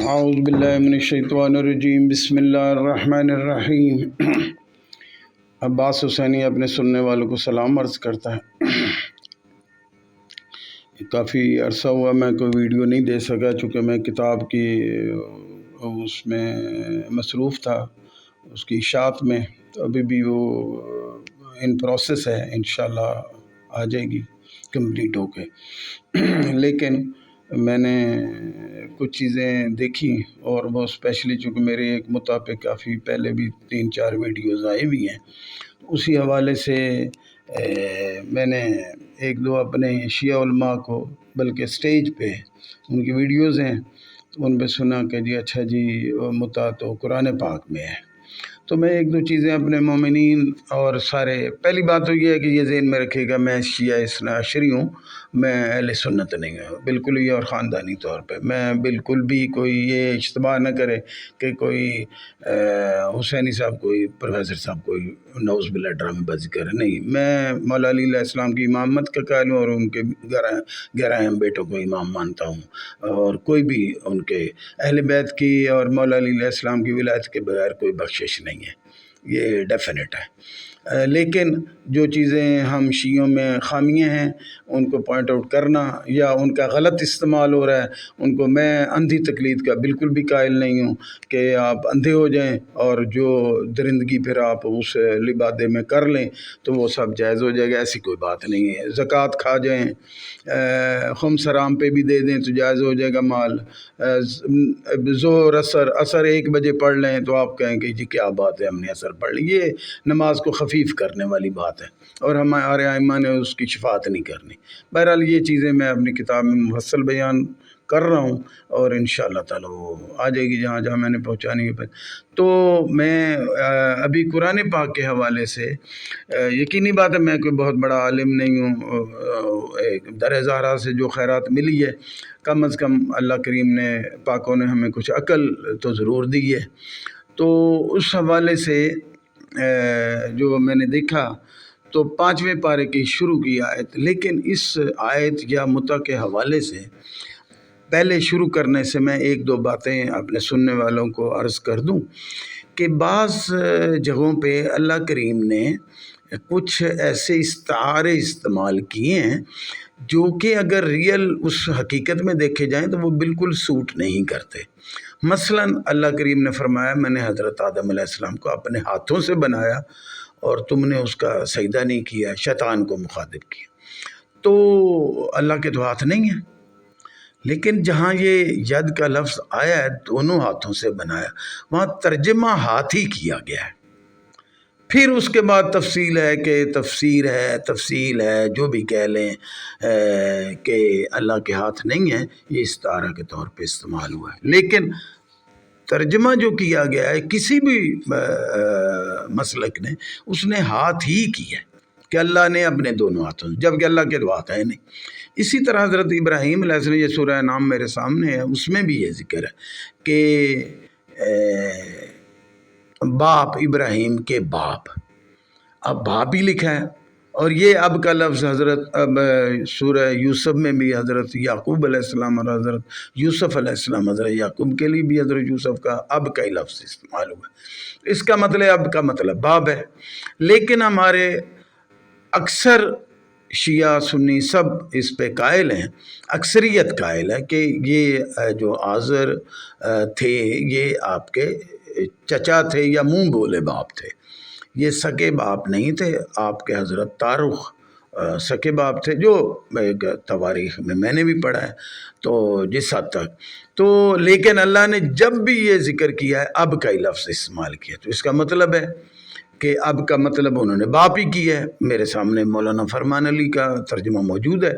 اعوذ باللہ من الشیطان الرجیم، بسم اللہ الرحمن الرحیم۔ عباس حسینی اپنے سننے والوں کو سلام عرض کرتا ہے۔ کافی عرصہ ہوا میں کوئی ویڈیو نہیں دے سکا، چونکہ میں کتاب کی اس میں مصروف تھا، اس کی اشاعت میں۔ تو ابھی بھی وہ ان پروسیس ہے، انشاءاللہ آ جائے گی کمپلیٹ ہو کے۔ لیکن میں نے کچھ چیزیں دیکھی، اور وہ اسپیشلی چونکہ میرے ایک مطابق کافی پہلے بھی 3-4 ویڈیوز آئے بھی ہیں، اسی حوالے سے میں نے ایک دو اپنے شیعہ علماء کو، بلکہ سٹیج پہ ان کی ویڈیوز ہیں، تو ان پہ سنا کہ جی اچھا جی متع تو قرآن پاک میں ہے۔ تو میں ایک دو چیزیں اپنے مومنین اور سارے، پہلی بات تو یہ ہے کہ یہ ذہن میں رکھے گا میں شیعہ اثنا عشری ہوں، میں اہل سنت نہیں ہوں بالکل ہی، اور خاندانی طور پہ میں بالکل بھی کوئی یہ اشتباہ نہ کرے کہ کوئی حسینی صاحب، کوئی پروفیسر صاحب کوئی نعوذ باللہ ڈرامے بازی کرے، نہیں، میں مولا علی علیہ السلام کی امامت کا قائل ہوں، اور ان کے 11 بیٹوں کو امام مانتا ہوں، اور کوئی بھی ان کے اہل بیت کی اور مولا علی علیہ السلام کی ولایت کے بغیر کوئی بخشش نہیں ہے، یہ ڈیفینیٹ ہے۔ لیکن جو چیزیں ہم شیعوں میں خامیاں ہیں ان کو پوائنٹ آؤٹ کرنا، یا ان کا غلط استعمال ہو رہا ہے ان کو، میں اندھی تقلید کا بالکل بھی قائل نہیں ہوں کہ آپ اندھے ہو جائیں اور جو درندگی پھر آپ اس لبادے میں کر لیں تو وہ سب جائز ہو جائے گا، ایسی کوئی بات نہیں ہے۔ زکوٰۃ کھا جائیں، خمس حرام پہ بھی دے دیں تو جائز ہو جائے گا مال، ظہر عصر 1 بجے پڑھ لیں تو آپ کہیں کہ جی کیا بات ہے ہم نے عصر پڑھ لی، یہ نماز کو خفیف کرنے والی بات ہے، اور ہمارے ائمہ نے اس کی شفاعت نہیں کرنی۔ بہرحال یہ چیزیں میں اپنی کتاب میں مفصل بیان کر رہا ہوں، اور انشاءاللہ تعالی وہ آ جائے گی جہاں جہاں میں نے پہنچانی ہے۔ تو میں ابھی قرآن پاک کے حوالے سے، یقینی بات ہے میں کوئی بہت بڑا عالم نہیں ہوں، در زہرا سے جو خیرات ملی ہے، کم از کم اللہ کریم نے، پاکوں نے ہمیں کچھ عقل تو ضرور دی ہے۔ تو اس حوالے سے جو میں نے دیکھا تو 5ویں پارے کی شروع کی آیت، لیکن اس آیت یا متع کے حوالے سے پہلے شروع کرنے سے میں 1-2 باتیں اپنے سننے والوں کو عرض کر دوں کہ بعض جگہوں پہ اللہ کریم نے کچھ ایسے استعارے استعمال کیے ہیں جو کہ اگر ریئل اس حقیقت میں دیکھے جائیں تو وہ بالکل سوٹ نہیں کرتے۔ مثلا اللہ کریم نے فرمایا میں نے حضرت آدم علیہ السلام کو اپنے ہاتھوں سے بنایا اور تم نے اس کا سجدہ نہیں کیا، شیطان کو مخاطب کیا، تو اللہ کے تو ہاتھ نہیں ہیں۔ لیکن جہاں یہ ید کا لفظ آیا ہے دونوں ہاتھوں سے بنایا، وہاں ترجمہ ہاتھ ہی کیا گیا ہے۔ پھر اس کے بعد تفصیل ہے کہ تفسیر ہے، تفصیل ہے، جو بھی کہہ لیں کہ اللہ کے ہاتھ نہیں ہیں، یہ استعارہ کے طور پہ استعمال ہوا ہے۔ لیکن ترجمہ جو کیا گیا ہے کسی بھی مسلک نے، اس نے ہاتھ ہی کیا ہے کہ اللہ نے اپنے دونوں ہاتھوں سے، جبکہ اللہ کے دو ہاتھ ہیں نہیں۔ اسی طرح حضرت ابراہیم علیہ السلام، یہ سورہ نام میرے سامنے ہے، اس میں بھی یہ ذکر ہے کہ باپ، ابراہیم کے باپ، اب باپ ہی لکھا ہے، اور یہ اب کا لفظ حضرت اب سورہ یوسف میں بھی حضرت یعقوب علیہ السلام اور حضرت یوسف علیہ السلام، حضرت یعقوب کے لیے بھی حضرت یوسف کا اب کا ہی لفظ استعمال ہوا ہے۔ اس کا مطلب اب کا مطلب باپ ہے، لیکن ہمارے اکثر شیعہ سنی سب اس پہ قائل ہیں، اکثریت قائل ہے کہ یہ جو آزر تھے یہ آپ کے چچا تھے یا منہ بولے باپ تھے، یہ سکے باپ نہیں تھے۔ آپ کے حضرت تارخ سکے باپ تھے، جو ایک تواریخ میں نے بھی پڑھا ہے، تو جس حد تک تو، لیکن اللہ نے جب بھی یہ ذکر کیا ہے اب کا ہی لفظ استعمال کیا، تو اس کا مطلب ہے کہ اب کا مطلب انہوں نے باپ ہی کیا ہے۔ میرے سامنے مولانا فرمان علی کا ترجمہ موجود ہے،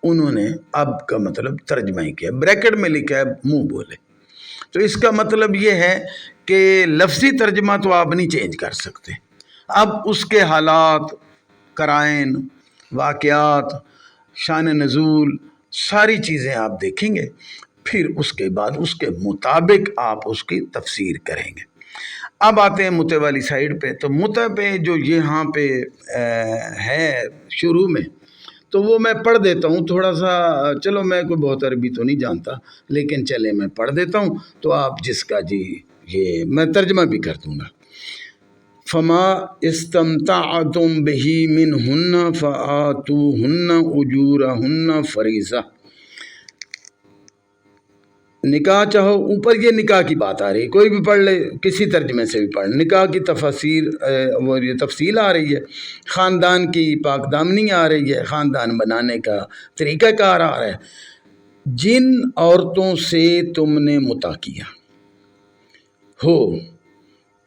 انہوں نے اب کا مطلب ترجمہ ہی کیا، بریکٹ میں لکھا ہے منہ بولے۔ تو اس کا مطلب یہ ہے کہ لفظی ترجمہ تو آپ نہیں چینج کر سکتے، اب اس کے حالات، قرائن، واقعات، شان نزول، ساری چیزیں آپ دیکھیں گے، پھر اس کے بعد اس کے مطابق آپ اس کی تفسیر کریں گے۔ اب آتے ہیں متع والی سائڈ پہ، تو متع پہ جو یہاں پہ ہے شروع میں، تو وہ میں پڑھ دیتا ہوں تھوڑا سا. چلو میں کوئی بہت عربی تو نہیں جانتا لیکن چلے میں پڑھ دیتا ہوں تو آپ جس کا جی یہ میں ترجمہ بھی کر دوں گا. فما استمتعتم به منہن فآتوہن اجورہن فریضہ. نکاح چاہو، اوپر یہ نکاح کی بات آ رہی ہے، کوئی بھی پڑھ لے، کسی ترجمے سے بھی پڑھ. نکاح کی وہ یہ تفصیل آ رہی ہے، خاندان کی پاک دامنی آ رہی ہے، خاندان بنانے کا طریقہ کار آ رہا ہے. جن عورتوں سے تم نے متع کیا ہو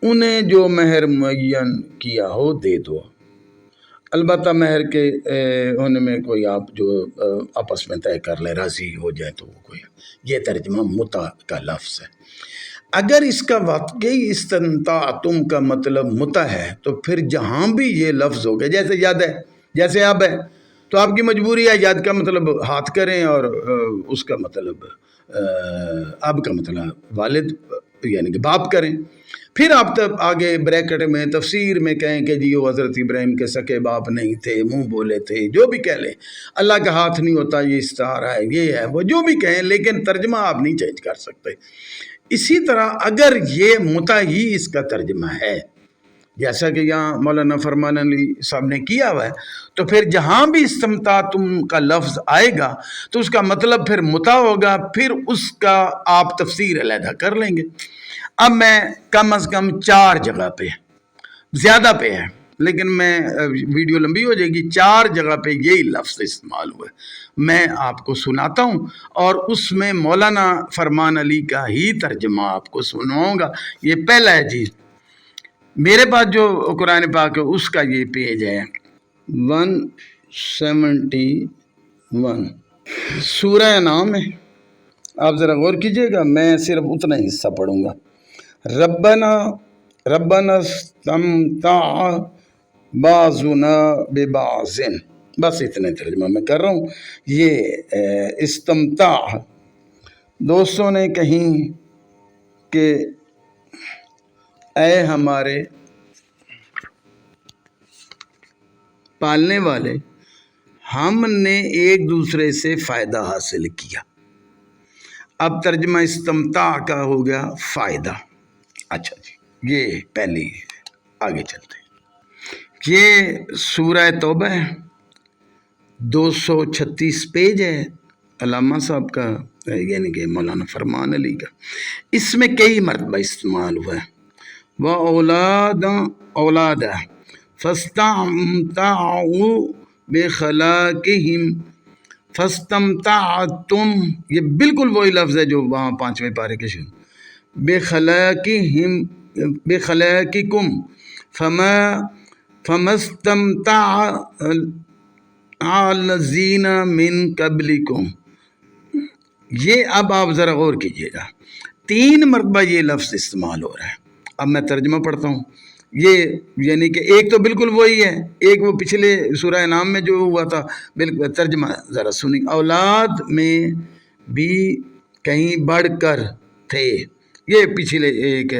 انہیں جو مہر معین کیا ہو دے دو. البتہ مہر کے ہونے میں کوئی آپ جو آپس میں طے کر لے، راضی ہو جائے تو وہ کوئی. یہ ترجمہ متع کا لفظ ہے. اگر اس کا واقعی استمتعتم کا مطلب متع ہے تو پھر جہاں بھی یہ لفظ ہو گیا، جیسے ید ہے، جیسے اب ہے، تو آپ کی مجبوری ہے ید کا مطلب ہاتھ کریں اور اس کا مطلب اب کا مطلب والد یعنی کہ باپ کریں. پھر آپ تب آگے بریکٹ میں تفسیر میں کہیں کہ جی وہ حضرت ابراہیم کے سکے باپ نہیں تھے، منہ بولے تھے، جو بھی کہہ لیں، اللہ کا ہاتھ نہیں ہوتا، یہ استعارہ ہے، یہ ہے وہ، جو بھی کہیں، لیکن ترجمہ آپ نہیں چینج کر سکتے. اسی طرح اگر یہ متع ہی اس کا ترجمہ ہے جیسا کہ یہاں مولانا فرمان علی صاحب نے کیا ہوا ہے، تو پھر جہاں بھی استمتعتم کا لفظ آئے گا تو اس کا مطلب پھر متع ہوگا، پھر اس کا آپ تفسیر علیحدہ کر لیں گے. اب میں کم از کم 4 جگہ پہ، زیادہ پہ ہے لیکن میں ویڈیو لمبی ہو جائے گی، 4 جگہ پہ یہی لفظ استعمال ہوا ہے، میں آپ کو سناتا ہوں اور اس میں مولانا فرمان علی کا ہی ترجمہ آپ کو سناؤں گا. یہ پہلا ہے جی، میرے پاس جو قرآن پاک ہے اس کا یہ پیج ہے 171، سورہ انعام ہے. آپ ذرا غور کیجئے گا، میں صرف اتنا ہی حصہ پڑھوں گا. ربنا استمتع بعضنا ببعض، بس اتنے ترجمہ میں کر رہا ہوں. یہ استمتع دوستوں نے کہیں کہ اے ہمارے پالنے والے، ہم نے ایک دوسرے سے فائدہ حاصل کیا. اب ترجمہ استمتاع کا ہو گیا فائدہ. اچھا جی، یہ پہلی، آگے چلتے ہیں. یہ سورہ توبہ ہے، 236 پیج ہے، علامہ صاحب کا یعنی کہ مولانا فرمان علی کا. اس میں کئی مرتبہ استعمال ہوا ہے. وَأَوْلَادًا فَاسْتَمْتَعُوا بِخَلَاقِهِمْ فَاسْتَمْتَعْتُمْ، یہ بالکل وہی لفظ ہے جو وہاں 5ویں پارے کے شروع. بِخَلَاقِكُمْ فَمَا اسْتَمْتَعَ الَّذِينَ مِنْ قَبْلِكُمْ. یہ اب آپ ذرا غور کیجئے گا، 3 مرتبہ یہ لفظ استعمال ہو رہا ہے. اب میں ترجمہ پڑھتا ہوں. یہ یعنی کہ ایک تو بالکل وہی ہے، ایک وہ پچھلے سورہ انعام میں جو ہوا تھا. بالکل ترجمہ ذرا سنیں. اولاد میں بھی کہیں بڑھ کر تھے، یہ پچھلے ایک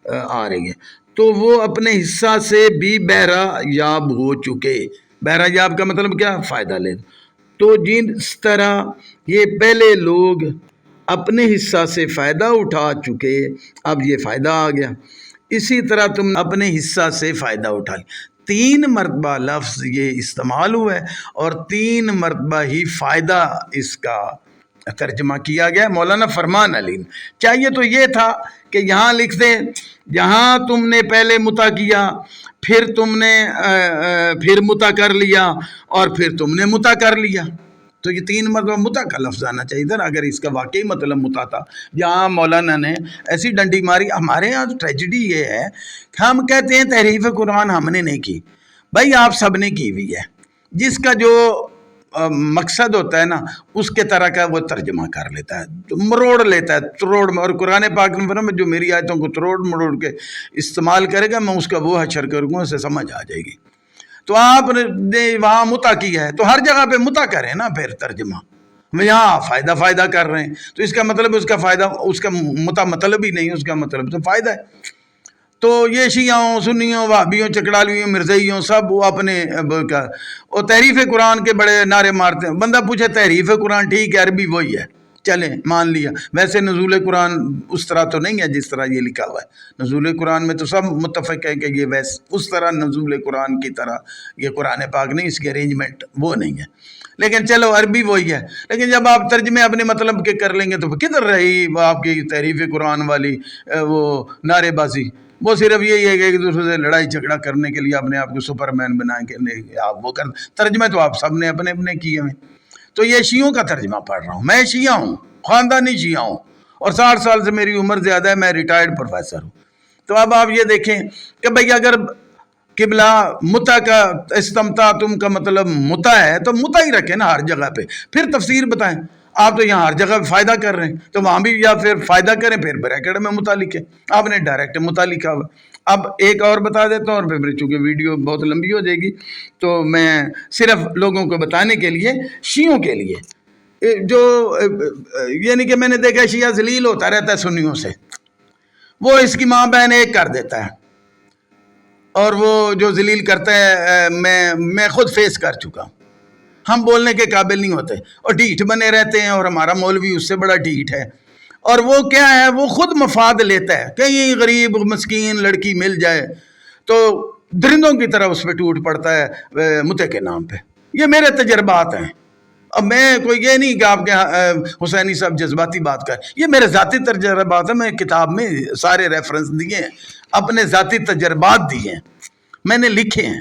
آ رہی ہے. تو وہ اپنے حصہ سے بھی بہرہ یاب ہو چکے. بہرہ یاب کا مطلب کیا؟ فائدہ لے. تو جس طرح یہ پہلے لوگ اپنے حصہ سے فائدہ اٹھا چکے، اب یہ فائدہ آ گیا، اسی طرح تم اپنے حصہ سے فائدہ اٹھا لیں. 3 مرتبہ لفظ یہ استعمال ہوا ہے اور 3 مرتبہ ہی فائدہ اس کا ترجمہ کیا گیا. مولانا فرمان علی چاہیے تو یہ تھا کہ یہاں لکھ دیں جہاں تم نے پہلے متع کیا، پھر تم نے پھر متع کر لیا اور پھر تم نے متع کر لیا، تو یہ 3 مرتبہ متع کا لفظ آنا چاہیے تھا اگر اس کا واقعی مطلب متع تھا. جہاں مولانا نے ایسی ڈنڈی ماری. ہمارے ہاں ٹریجڈی یہ ہے کہ ہم کہتے ہیں تحریف قرآن ہم نے نہیں کی. بھائی آپ سب نے کی ہوئی ہے، جس کا جو مقصد ہوتا ہے نا اس کے طرح کا وہ ترجمہ کر لیتا ہے، مروڑ لیتا ہے، تروڑ. اور قرآن پاک میں جو میری آیتوں کو تروڑ مروڑ کے استعمال کرے گا میں اس کا وہ حشر کروں گا، اسے سمجھ آ جائے گی. تو آپ نے وہاں متع کیا ہے تو ہر جگہ پہ متع کریں نا. پھر ترجمہ میں یہاں فائدہ کر رہے ہیں تو اس کا مطلب اس کا فائدہ، اس کا متع مطلب ہی نہیں، اس کا مطلب تو فائدہ ہے. تو یہ شیعوں سنیوں وہابیوں چکڑالویوں مرزائیوں سب وہ اپنے وہ تحریف قرآن کے بڑے نعرے مارتے ہیں. بندہ پوچھے تحریف قرآن ٹھیک ہے عربی وہی ہے چلیں مان لیا, ویسے نزول قرآن اس طرح تو نہیں ہے جس طرح یہ لکھا ہوا ہے. نزول قرآن میں تو سب متفق ہے کہ یہ اس طرح نزول قرآن کی طرح یہ قرآن پاک نہیں, اس کی ارینجمنٹ وہ نہیں ہے, لیکن چلو عربی وہی ہے. لیکن جب آپ ترجمے اپنے مطلب کے کر لیں گے تو کدھر رہی وہ آپ کی تحریف قرآن والی وہ نعرے بازی. وہ صرف یہی ہے کہ ایک دوسرے سے لڑائی جھگڑا کرنے کے لیے اپنے آپ کو سپر مین بنائیں کہ آپ وہ کر. ترجمے تو آپ سب نے اپنے اپنے کیے ہیں. تو یہ شیعوں کا ترجمہ پڑھ رہا ہوں. میں شیعہ ہوں, خاندانی شیعہ ہوں, اور 60 سال سے میری عمر زیادہ ہے, میں ریٹائرڈ پروفیسر ہوں. تو اب آپ یہ دیکھیں کہ بھئی اگر قبلہ متع کا استمتاع تم کا مطلب متع ہے تو متع ہی رکھیں نا ہر جگہ پہ, پھر تفسیر بتائیں. آپ تو یہاں ہر جگہ فائدہ کر رہے ہیں تو وہاں بھی یا پھر فائدہ کریں پھر بریکٹ میں متع لکھیں. آپ نے ڈائریکٹ متع لکھا ہوا. اب ایک اور بتا دیتا ہوں, اور پھر چونکہ ویڈیو بہت لمبی ہو جائے گی تو میں صرف لوگوں کو بتانے کے لیے شیعوں کے لیے جو یعنی کہ میں نے دیکھا شیعہ ذلیل ہوتا رہتا ہے سنیوں سے, وہ اس کی ماں بہن ایک کر دیتا ہے, اور وہ جو ذلیل کرتا ہے میں خود فیس کر چکا ہوں. ہم بولنے کے قابل نہیں ہوتے اور ڈھیٹ بنے رہتے ہیں, اور ہمارا مولوی اس سے بڑا ڈھیٹ ہے. اور وہ کیا ہے, وہ خود مفاد لیتا ہے, کہیں غریب مسکین لڑکی مل جائے تو درندوں کی طرح اس پہ ٹوٹ پڑتا ہے متع کے نام پہ. یہ میرے تجربات ہیں. اب میں کوئی یہ نہیں کہ آپ کے حسینی صاحب جذباتی بات کر, یہ میرے ذاتی تجربات ہیں. میں کتاب میں سارے ریفرنس دیے ہیں, اپنے ذاتی تجربات دیے ہیں, میں نے لکھے ہیں.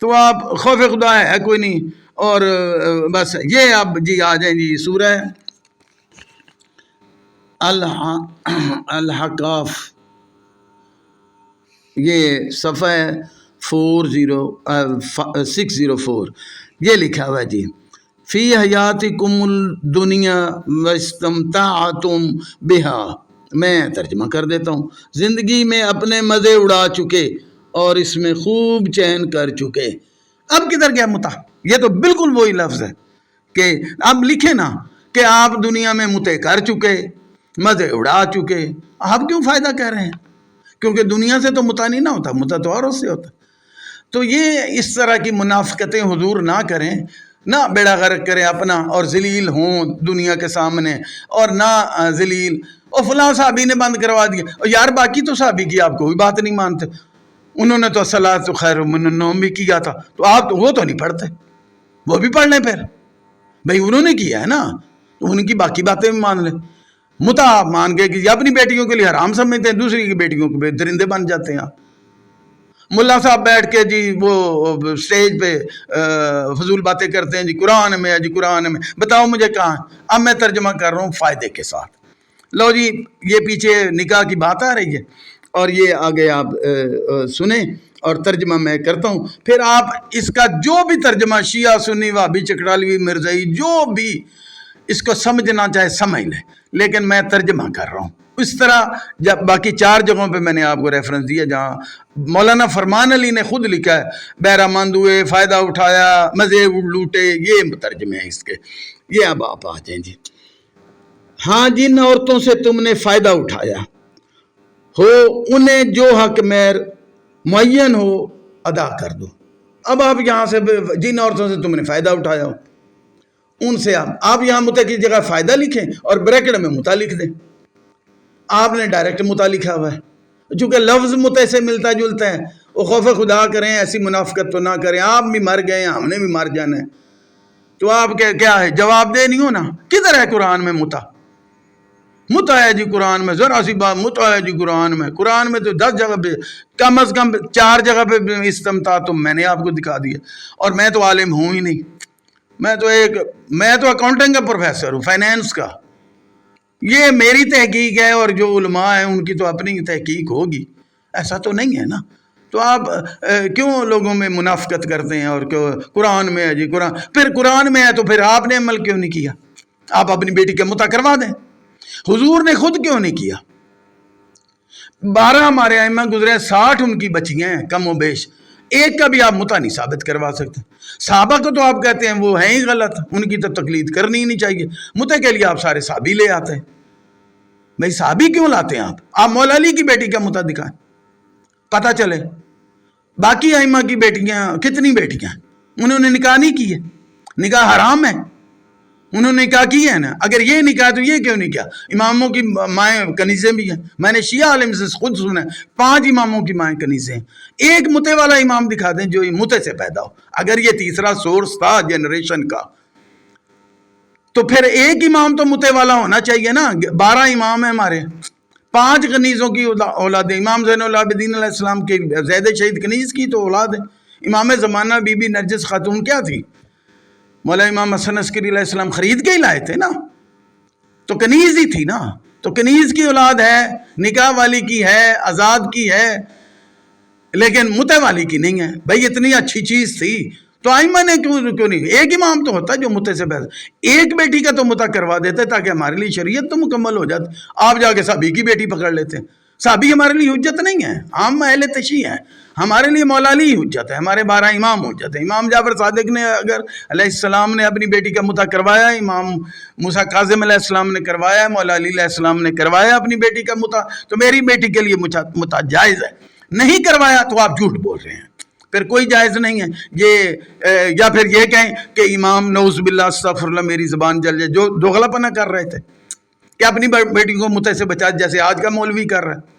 تو آپ خوف خدا ہے کوئی نہیں. اور بس یہ اب جی آ جائیں جی سورہ الحقاف, یہ صفحہ 604 یہ لکھا ہوا ہے جی. فی حیاتکم الدنیا واستمتعتم بہا. میں ترجمہ کر دیتا ہوں. زندگی میں اپنے مزے اڑا چکے اور اس میں خوب چین کر چکے. اب کدھر گیا متع؟ یہ تو بالکل وہی لفظ ہے کہ آپ لکھیں نا کہ آپ دنیا میں متع کر چکے, مزے اڑا چکے. آپ کیوں فائدہ کہہ رہے ہیں؟ کیونکہ دنیا سے تو متع نہیں نہ ہوتا, متع تو اور اس سے ہوتا. تو یہ اس طرح کی منافقتیں حضور نہ کریں, نہ بیڑا غرق کریں اپنا, اور ذلیل ہوں دنیا کے سامنے, اور نہ ذلیل اور فلاں صحابی نے بند کروا دیا. اور یار باقی تو صحابی کی آپ کوئی بات نہیں مانتے, انہوں نے تو الصلاۃ خیر من النوم بھی کیا تھا, تو آپ وہ تو نہیں پڑھتے, وہ بھی پڑھ لیں پھر. بھئی انہوں نے کیا ہے نا, تو ان کی باقی باتیں بھی مان لیں. متع آپ مان کے کہ اپنی بیٹیوں کے لیے حرام سمجھتے ہیں, دوسری کی بیٹیوں کے درندے بن جاتے ہیں. آپ ملا صاحب بیٹھ کے جی وہ سٹیج پہ فضول باتیں کرتے ہیں, جی قرآن میں ہے, جی قرآن میں. بتاؤ مجھے کہاں. اب میں ترجمہ کر رہا ہوں فائدے کے ساتھ. لو جی یہ پیچھے نکاح کی بات آ رہی ہے, اور یہ آگے آپ سنیں اور ترجمہ میں کرتا ہوں. پھر آپ اس کا جو بھی ترجمہ شیعہ سنی وہابی چکڑالوی مرزائی جو بھی اس کو سمجھنا چاہے سمجھ لیں, لیکن میں ترجمہ کر رہا ہوں اس طرح. جب باقی 4 جگہوں پہ میں نے آپ کو ریفرنس دیا جہاں مولانا فرمان علی نے خود لکھا ہے بہرہ مند ہوئے, فائدہ اٹھایا, مزے لوٹے, یہ ترجمے ہیں اس کے. یہ اب آپ آ جائیں جی. ہاں جن عورتوں سے تم نے فائدہ اٹھایا ہو انہیں جو حق مہر معین ہو ادا کر دو. اب آپ یہاں سے جن عورتوں سے تم نے فائدہ اٹھایا ہو ان سے آپ یہاں متع کی جگہ فائدہ لکھیں اور بریکٹ میں متع لکھ دیں. آپ نے ڈائریکٹ متع لکھا ہوا ہے, چونکہ لفظ متع سے ملتا جلتا ہے. وہ خوف خدا کریں, ایسی منافقت تو نہ کریں. آپ بھی مر گئے ہیں, ہم نے بھی مر جانا ہے. تو آپ کیا ہے جواب دے نہیں ہو نا. کدھر ہے قرآن میں متع؟ متع ہے جی قرآن میں, ذرا سی بات متع ہے جی قرآن میں. قرآن میں تو 10 جگہ پہ, کم از کم 4 جگہ پہ استمتاع تو میں نے آپ کو دکھا دیا. اور میں تو عالم ہوں ہی نہیں, میں تو اکاؤنٹنگ کا پروفیسر ہوں, فائنینس کا. یہ میری تحقیق ہے, اور جو علماء ہیں ان کی تو اپنی تحقیق ہوگی, ایسا تو نہیں ہے نا. تو آپ کیوں لوگوں میں منافقت کرتے ہیں, اور قرآن میں ہے جی قرآن. پھر قرآن میں ہے تو پھر آپ نے عمل کیوں نہیں کیا؟ آپ اپنی بیٹی کے متع کروا دیں. حضور نے خود کیوں نہیں کیا؟ 12 ہمارے ائمہ گزرے, 60 ان کی بچیاں ہیں کم و بیش, ایک کا بھی آپ متع نہیں ثابت کروا سکتے. صحابہ کو تو آپ کہتے ہیں وہ ہیں ہی غلط, ان کی تو تقلید کرنی ہی نہیں چاہیے. متع کے لیے آپ سارے صحابی لے آتے ہیں. بھئی صحابی کیوں لاتے ہیں آپ مولا علی کی بیٹی کا متع دکھائیں. پتہ چلے. باقی ائمہ کی بیٹیاں کتنی بیٹیاں انہوں نے نکاح نہیں کی ہے, نکاح حرام ہے, انہوں نے نکاح کی ہے نا. اگر یہ نکاح تو یہ کیوں نہیں کیا؟ اماموں کی مائیں کنیزیں بھی ہیں. میں نے شیعہ عالم سے خود سنا ہے 5 اماموں کی مائیں کنیزیں ہیں. ایک متے والا امام دکھا دیں جو متے سے پیدا ہو. اگر یہ تیسرا سورس تھا جنریشن کا تو پھر ایک امام تو متے والا ہونا چاہیے نا. 12 امام ہیں ہمارے, 5 کنیزوں کی اولاد ہے. امام زین العابدین علیہ السلام کے زید شہید کنیز کی تو اولاد ہے. امام زمانہ بی بی نرجس خاتون کیا تھی؟ مولا امام حسن عسکری علیہ السلام خرید کے ہی لائے تھے نا, تو کنیز ہی تھی نا. تو کنیز کی اولاد ہے, نکاح والی کی ہے, آزاد کی ہے, لیکن متے والی کی نہیں ہے. بھائی اتنی اچھی چیز تھی تو ائمہ نے کیوں نہیں؟ ایک امام تو ہوتا جو متے سے پیدا, ایک بیٹی کا تو متا کروا دیتے تاکہ ہمارے لیے شریعت تو مکمل ہو جاتی. آپ جا کے صحابی کی بیٹی پکڑ لیتے ہیں. صحابی ہمارے لیے حجت نہیں ہے, ہم اہل تشیع ہیں. ہمارے لیے مولا علی حجت ہے, ہمارے 12 امام حجت ہے. امام جعفر صادق نے اگر علیہ السلام نے اپنی بیٹی کا متا کروایا, امام موسیٰ کاظم علیہ السلام نے کروایا, مولا علی علیہ السلام نے کروایا اپنی بیٹی کا متا, تو میری بیٹی کے لیے متا جائز ہے. نہیں کروایا تو آپ جھوٹ بول رہے ہیں, پھر کوئی جائز نہیں ہے. یہ یا پھر یہ کہیں کہ امام نعوذ باللہ استغفر اللہ میری زبان جل جائے, جو دوغلا پنا کر رہے تھے کہ اپنی بیٹی کو متے سے بچا, جیسے آج کا مولوی کر رہا ہے.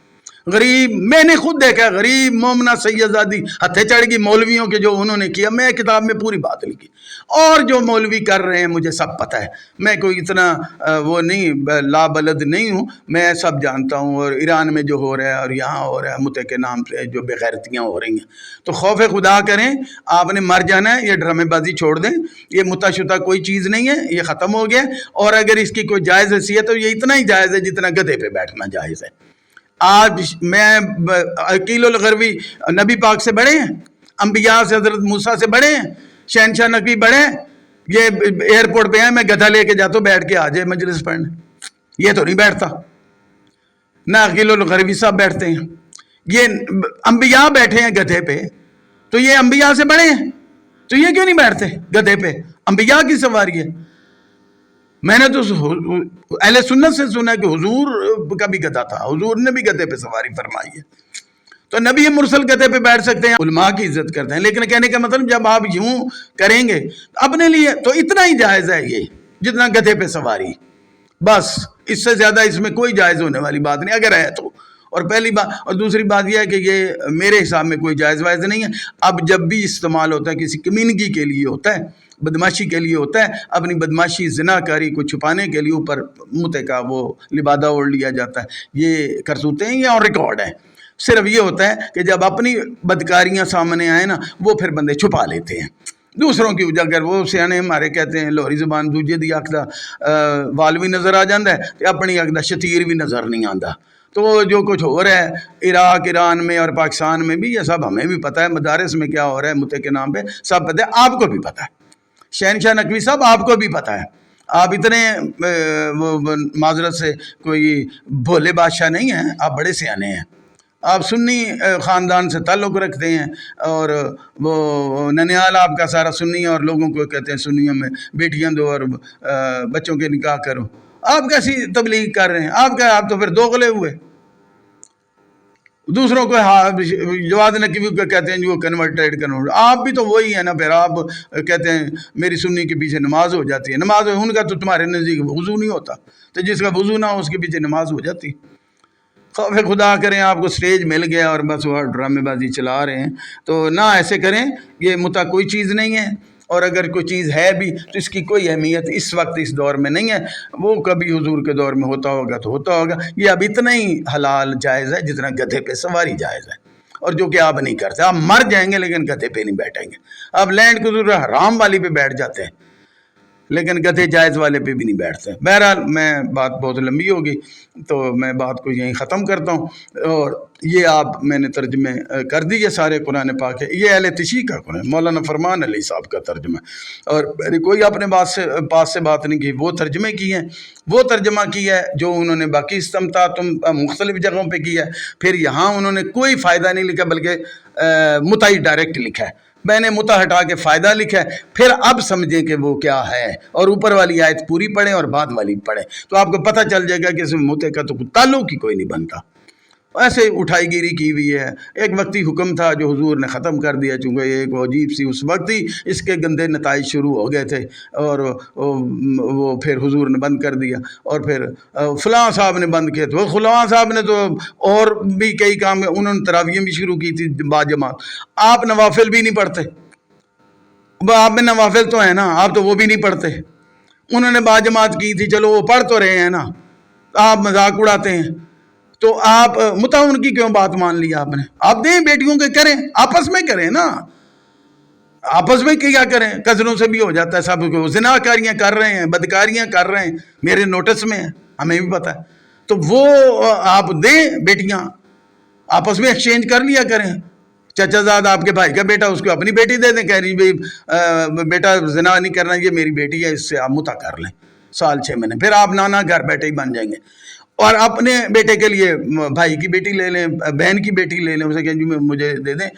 غریب, میں نے خود دیکھا, غریب مومنہ سیدزادی ہتھے چڑھ گئی مولویوں کے جو انہوں نے کیا. میں کتاب میں پوری بات لکھی, اور جو مولوی کر رہے ہیں مجھے سب پتہ ہے. میں کوئی اتنا وہ نہیں, لا بلد نہیں ہوں, میں سب جانتا ہوں. اور ایران میں جو ہو رہا ہے اور یہاں ہو رہا ہے متے کے نام سے جو بے غیرتیاں ہو رہی ہیں, تو خوف خدا کریں. آپ نے مر جانا ہے, یہ ڈرامے بازی چھوڑ دیں. یہ متا شتا کوئی چیز نہیں ہے, یہ ختم ہو گیا. اور اگر اس کی کوئی جائز حیثیت تو یہ اتنا ہی جائز ہے جتنا گدھے پہ بیٹھنا جائز ہے. آج میں عقیل الغروی نبی پاک سے بڑے ہیں, انبیاء سے حضرت موسیٰ سے بڑے ہیں, شہنشاہ نقوی بڑے ہیں. یہ ایئرپورٹ پہ ہیں, میں گدھا لے کے جاتا ہوں, بیٹھ کے آ جائے مجلس پڑھنے. یہ تو نہیں بیٹھتا, نہ عقیل الغروی صاحب بیٹھتے ہیں. یہ انبیاء بیٹھے ہیں گدھے پہ, تو یہ انبیاء سے بڑے ہیں, تو یہ کیوں نہیں بیٹھتے گدھے پہ؟ انبیاء کی سواری ہے. میں نے تو اہل سنت سے سنا کہ حضور کا بھی گدھا تھا, حضور نے بھی گدھے پہ سواری فرمائی ہے. تو نبی مرسل گدھے پہ بیٹھ سکتے ہیں, علماء کی عزت کرتے ہیں. لیکن کہنے کا مطلب جب آپ یوں کریں گے اپنے لیے تو اتنا ہی جائز ہے یہ جتنا گدھے پہ سواری, بس اس سے زیادہ اس میں کوئی جائز ہونے والی بات نہیں اگر ہے تو. اور پہلی بات, اور دوسری بات یہ ہے کہ یہ میرے حساب میں کوئی جائز وائز نہیں ہے. اب جب بھی استعمال ہوتا ہے کسی کمیونگی کے لیے ہوتا ہے, بدماشی کے لیے ہوتا ہے, اپنی بدماشی زناکاری کو چھپانے کے لیے اوپر متے کا وہ لبادہ اوڑھ لیا جاتا ہے. یہ کرتوتے ہیں, یہ اور ریکارڈ ہے. صرف یہ ہوتا ہے کہ جب اپنی بدکاریاں سامنے آئیں نا, وہ پھر بندے چھپا لیتے ہیں. دوسروں کی اجاگر, وہ سیانے ہمارے کہتے ہیں لوہری زبان دوجے دی اکھ دا وال بھی نظر آ جاندہ ہے, تو اپنی اکھ دا شتیر بھی نظر نہیں آندا. تو جو کچھ ہو رہا ہے عراق, ایران میں اور پاکستان میں بھی, یہ سب ہمیں بھی پتہ ہے. مدارس میں کیا ہو رہا ہے متے کے نام پہ سب پتہ ہے, آپ کو بھی پتہ ہے. شہنشاہ نقوی صاحب آپ کو بھی پتہ ہے. آپ اتنے معذرت سے کوئی بھولے بادشاہ نہیں ہیں, آپ بڑے سیانے ہیں. آپ سنی خاندان سے تعلق رکھتے ہیں, اور وہ ننیال آپ کا سارا سنی ہے, اور لوگوں کو کہتے ہیں سنیوں میں بیٹیاں دو اور بچوں کے نکاح کرو. آپ کیسی تبلیغ کر رہے ہیں؟ آپ تو پھر دوغلے ہوئے. دوسروں کو جواد نقوی کو کہتے ہیں جو کنورٹیڈ. آپ بھی تو وہی ہیں نا. پھر آپ کہتے ہیں میری سنی کے پیچھے نماز ہو جاتی ہے. نماز ان کا تو تمہارے نزدیک وضو نہیں ہوتا, تو جس کا وضو نہ ہو اس کے پیچھے نماز ہو جاتی. خوف خدا کریں, آپ کو سٹیج مل گیا اور بس وہ ڈرامے بازی چلا رہے ہیں. تو نہ ایسے کریں, یہ متا کوئی چیز نہیں ہے. اور اگر کوئی چیز ہے بھی تو اس کی کوئی اہمیت اس وقت اس دور میں نہیں ہے. وہ کبھی حضور کے دور میں ہوتا ہوگا تو ہوتا ہوگا. یہ اب اتنا ہی حلال جائز ہے جتنا گدھے پہ سواری جائز ہے, اور جو کہ آپ نہیں کرتے. آپ مر جائیں گے لیکن گدھے پہ نہیں بیٹھیں گے. آپ لینڈ کروزر حرام والی پہ بیٹھ جاتے ہیں, لیکن گدھے جائز والے پہ بھی نہیں بیٹھتے. بہرحال میں بات بہت لمبی ہوگی, تو میں بات کو یہیں ختم کرتا ہوں. اور یہ آپ میں نے ترجمے کر دی یہ سارے قرآن پاک ہے. یہ اہل تشیع کا قرآن, مولانا فرمان علی صاحب کا ترجمہ. اور کوئی اپنے پاس سے بات نہیں کی, وہ ترجمے کی ہیں, وہ ترجمہ کیا ہے جو انہوں نے باقی استمتاع مختلف جگہوں پہ کیا ہے. پھر یہاں انہوں نے کوئی فائدہ نہیں لکھا, بلکہ متا ہی ڈائریکٹ لکھا ہے. میں نے متا ہٹا کے فائدہ لکھا ہے. پھر اب سمجھیں کہ وہ کیا ہے, اور اوپر والی آیت پوری پڑھیں اور بعد والی پڑھیں, تو آپ کو پتہ چل جائے گا کہ اس میں متے کا تو تعلق ہی کوئی نہیں بنتا. ایسے اٹھائی گیری کی ہوئی ہے. ایک وقتی حکم تھا جو حضور نے ختم کر دیا، چونکہ ایک عجیب سی اس وقت ہی اس کے گندے نتائج شروع ہو گئے تھے، اور وہ پھر حضور نے بند کر دیا. اور پھر فلاں صاحب نے بند کیا، تو فلاں صاحب نے تو اور بھی کئی کام، انہوں نے تراویحیں بھی شروع کی تھی باجماعت. آپ نوافل بھی نہیں پڑھتے، آپ میں نوافل تو ہیں نا، آپ تو وہ بھی نہیں پڑھتے. انہوں نے باجماعت کی تھی، چلو وہ پڑھ تو رہے ہیں نا، آپ مذاق اڑاتے ہیں. تو آپ متعاون کی کیوں بات مان لی آپ نے؟ آپ دیں بیٹیوں کے، کریں آپس میں، کریں نا، آپس میں کیا کریں. کزنوں سے بھی ہو جاتا ہے، سب کو زنا کاریاں کر رہے ہیں، بدکاریاں کر رہے ہیں، میرے نوٹس میں ہیں، ہمیں بھی پتہ ہے. تو وہ آپ دیں بیٹیاں، آپس میں ایکسچینج کر لیا کریں. چچا زاد آپ کے بھائی کا بیٹا، اس کو اپنی بیٹی دے دیں، کہہ رہی بھائی بیٹا زنا نہیں کرنا، یہ میری بیٹی ہے، اس سے آپ متا کر لیں سال 6 مہینے، پھر آپ نانا گھر بیٹھے ہی بن جائیں گے. اور اپنے بیٹے کے لیے بھائی کی بیٹی لے لیں، بہن کی بیٹی لے لیں، اسے کہیں جی مجھے دے دیں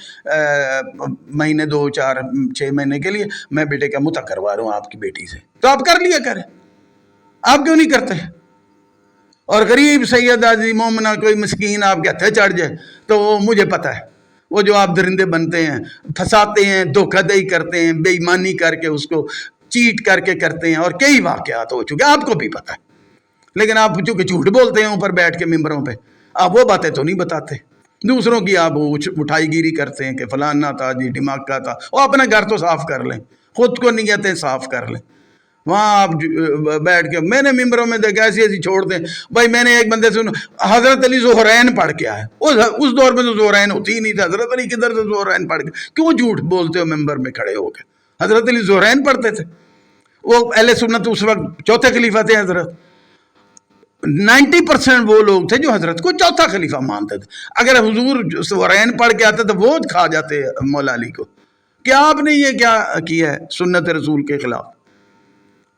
مہینے 2 4 6 مہینے کے لیے، میں بیٹے کا متا کروا رہا ہوں آپ کی بیٹی سے. تو آپ کر لیا کریں، آپ کیوں نہیں کرتے؟ اور غریب سیدہ جی مومنہ کوئی مسکین آپ کے ہتھے چڑھ جائے تو وہ مجھے پتہ ہے، وہ جو آپ درندے بنتے ہیں، پھنساتے ہیں، دھوکہ دہی کرتے ہیں، بے ایمانی کر کے اس کو چیٹ کر کے کرتے ہیں، اور کئی واقعات ہو چکے، آپ کو بھی پتہ ہے. لیکن آپ چونکہ جھوٹ بولتے ہیں اوپر بیٹھ کے ممبروں پہ، آپ وہ باتیں تو نہیں بتاتے. دوسروں کی آپ اٹھائی گیری کرتے ہیں کہ فلانا تھا جی، ڈھماکہ تھا. وہ اپنا گھر تو صاف کر لیں، خود کو نیتیں صاف کر لیں. وہاں آپ بیٹھ کے، میں نے ممبروں میں دیکھا ایسی ایسی چھوڑ دیں. بھائی میں نے ایک بندے سے حضرت علی ظہرین پڑھ کے آئے، اس دور میں تو ظہرین ہوتی ہی نہیں تھا. حضرت علی کدھر سے ظہرین پڑھ کے؟ کیوں جھوٹ بولتے ہو ممبر میں کھڑے ہو کے؟ حضرت علی ظہرین پڑھتے تھے. وہ اہل سنت اس وقت چوتھے خلیفہ تھے. حضرت 90% وہ لوگ تھے جو حضرت کو چوتھا خلیفہ مانتے تھے. اگر حضور ظہرین پڑھ کے آتے تو وہ کھا جاتے مولا علی کو کہ آپ نے یہ کیا کیا ہے سنت رسول کے خلاف.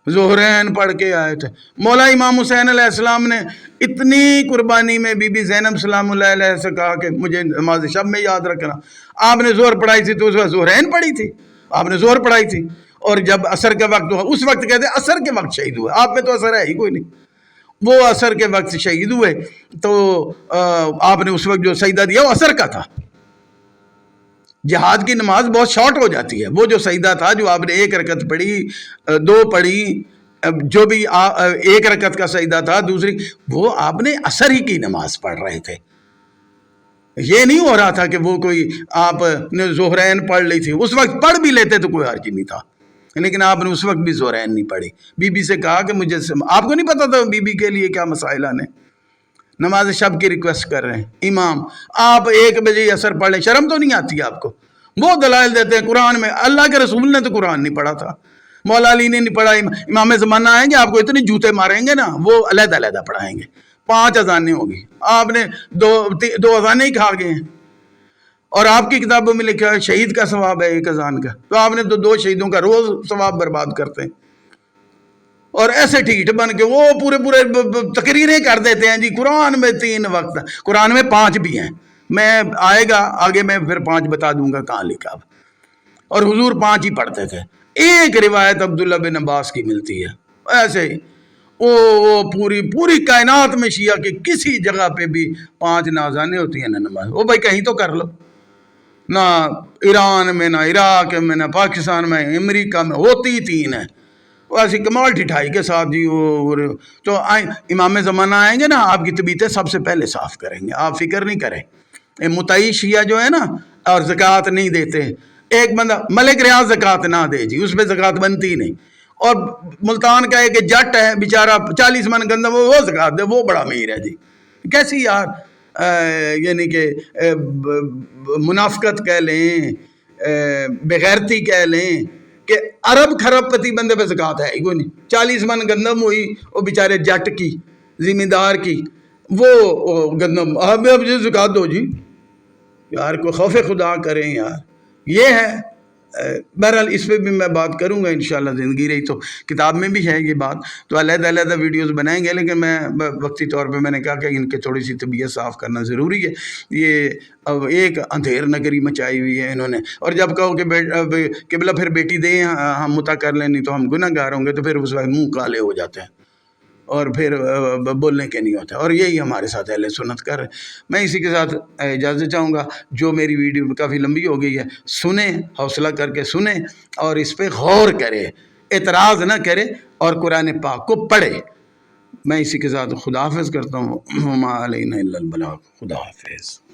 ظہرین پڑھ کے آئے تھے. مولا امام حسین علیہ السلام نے اتنی قربانی میں بی بی زینب سلام اللہ علیہ سے کہا کہ مجھے نماز شب میں یاد رکھنا. آپ نے زہر پڑھائی تھی تو اس وقت ظہرین پڑھی تھی، آپ نے زہر پڑھائی تھی. اور جب عصر کے وقت ہوا، اس وقت کہتے ہیں عصر کے وقت شہید ہوئے، آپ میں تو عصر ہے ہی کوئی نہیں. وہ عصر کے وقت شہید ہوئے تو آپ نے اس وقت جو سجدہ دیا وہ عصر کا تھا. جہاد کی نماز بہت شارٹ ہو جاتی ہے. وہ جو سجدہ تھا جو آپ نے 1 رکعت پڑھی، 2 پڑھی، جو بھی 1 رکعت کا سجدہ تھا، دوسری وہ آپ نے عصر ہی کی نماز پڑھ رہے تھے. یہ نہیں ہو رہا تھا کہ وہ کوئی آپ نے ظہرین پڑھ لی تھی. اس وقت پڑھ بھی لیتے تو کوئی حرج نہیں تھا، لیکن آپ نے اس وقت بھی ظہرین نہیں پڑھی. بی بی سے کہا کہ مجھے، آپ کو نہیں پتا تھا بی بی کے لیے کیا مسائل آنے. نماز شب کی ریکویسٹ کر رہے ہیں امام، آپ 1 بجے عصر پڑھ لیں، شرم تو نہیں آتی آپ کو؟ وہ دلائل دیتے ہیں قرآن میں. اللہ کے رسول نے تو قرآن نہیں پڑھا تھا، مولا علی نے نہیں پڑھا. امام زمانہ آئیں گے آپ کو اتنے جوتے ماریں گے نا، وہ علیحدہ علیحدہ پڑھائیں گے. 5 اذانیں ہوگی، آپ نے 2 اذانیں ہی کھا گئے ہیں. اور آپ کی کتابوں میں لکھا ہے شہید کا ثواب ہے 1 اذان کا، تو آپ نے 2 شہیدوں کا روز ثواب برباد کرتے ہیں. اور ایسے ٹھیٹ بن کے وہ پورے تقریریں کر دیتے ہیں جی قرآن میں 3 وقت، قرآن میں 5 بھی ہیں. میں آئے گا آگے میں پھر 5 بتا دوں گا کہاں لکھا. اور حضور 5 ہی پڑھتے تھے. ایک روایت عبداللہ بن عباس کی ملتی ہے ایسے ہی، وہ پوری کائنات میں شیعہ کی کسی جگہ پہ بھی 5 نہ اذانیں ہوتی ہیں نہ نماز. وہ بھائی کہیں تو کر لو، نہ ایران میں، نہ عراق میں، نہ پاکستان میں، امریکہ میں ہوتی 3 ہیں. وہ ایسی کمال ٹھٹائی کے ساتھ جی تو امام زمانہ آئیں گے نا، آپ کی طبیعتیں سب سے پہلے صاف کریں گے، آپ فکر نہیں کریں. متعی شیعہ جو ہے نا، اور زکوٰۃ نہیں دیتے. ایک بندہ ملک ریاض زکوٰۃ نہ دے جی، اس پہ زکوٰۃ بنتی نہیں. اور ملتان کا ایک جٹ ہے بیچارہ 40 من گندم وہ زکوٰۃ دے، وہ بڑا امیر ہے جی. کیسی یار یعنی کہ منافقت کہہ لیں، بغیرتی کہہ لیں کہ ارب کھرب پتی بندے پہ زکوٰۃ ہے ہی کوئی نہیں. 40 من گندم ہوئی وہ بیچارے جٹ کی، زمیندار کی، وہ گندم اب زکوٰۃ دو جی. یار کو خوف خدا کریں یار. یہ ہے. بہرحال اس پہ بھی میں بات کروں گا انشاءاللہ، زندگی رہی تو. کتاب میں بھی ہے یہ بات، تو علیحدہ علیحدہ ویڈیوز بنائیں گے، لیکن میں وقتی طور پہ میں نے کہا کہ ان کے تھوڑی سی طبیعت صاف کرنا ضروری ہے. یہ اب ایک اندھیر نگری مچائی ہوئی ہے انہوں نے. اور جب کہو کہ قبلہ پھر بیٹی دیں ہم متا کر لیں، نہیں تو ہم گناہ گار ہوں گے، تو پھر اس وقت منہ کالے ہو جاتے ہیں. اور پھر بولنے کے نہیں ہوتا، اور یہی ہمارے ساتھ اہل سنت کر رہے ہیں۔ میں اسی کے ساتھ اجازت چاہوں گا، جو میری ویڈیو کافی لمبی ہو گئی ہے، سنیں، حوصلہ کر کے سنیں اور اس پہ غور کرے، اعتراض نہ کرے اور قرآن پاک کو پڑھے۔ میں اسی کے ساتھ خدا حافظ کرتا ہوں۔ وما علینا الا البلاغ۔ خدا حافظ۔